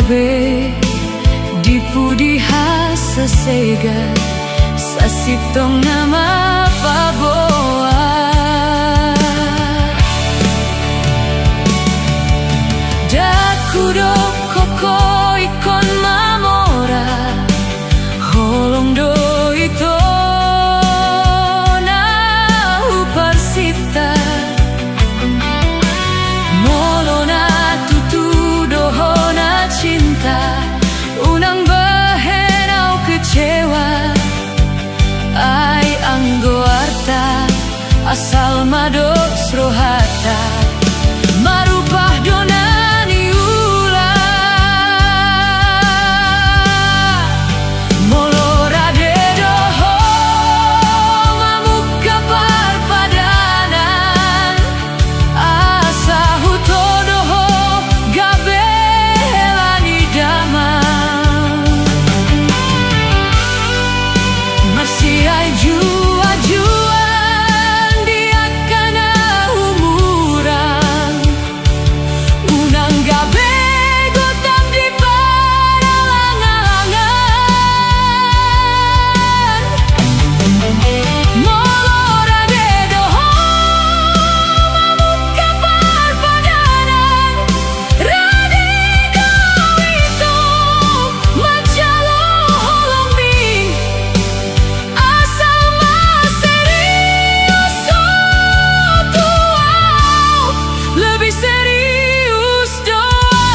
gabe di pudiha sesega sasitong nama paboa dakudo koko ikon mamora holong do ito na uparsita molona tutu dohona cinta unang bahenau kecewa ai anggo arta asal mados rohata marupah donani ula molora de doho mamuka parpadanan asa huto doho gabe helani damang masih ai jua-juan dia kana umuran unang gabe gotam di paralangan molora de doho mamuka parpadanan radigo itu macalo holong mi asal mas serius tuau lebih serius doa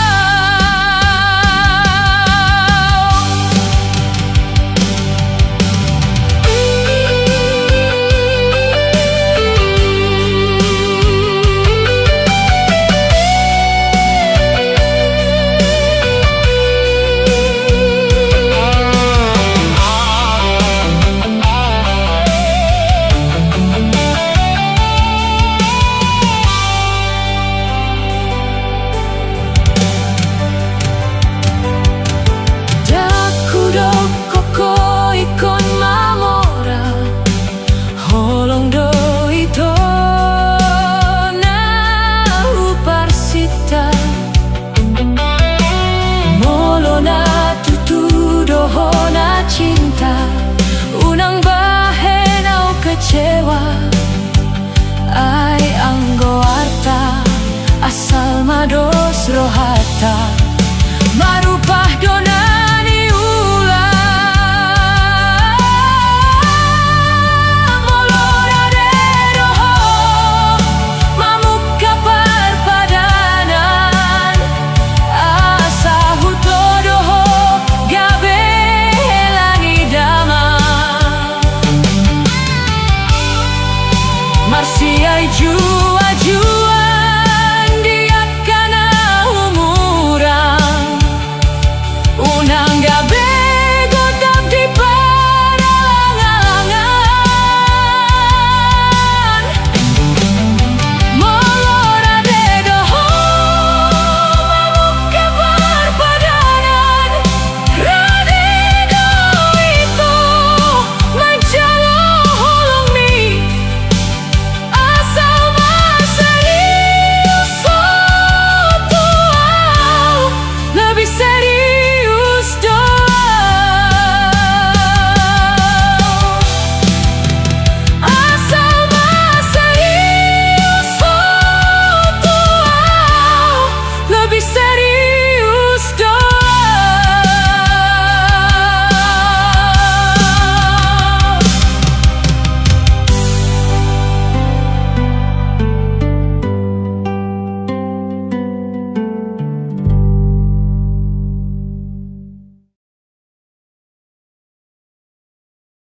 dakudo koko ikon mamora holong do ito na uparsita molona tutu dohona cinta unang bahenau kecewa ai anggo arta asal mados rohata marupah donani ula molora de doho mamuka parpadanan asa huto doho gabe helani damang marsiai jua-jua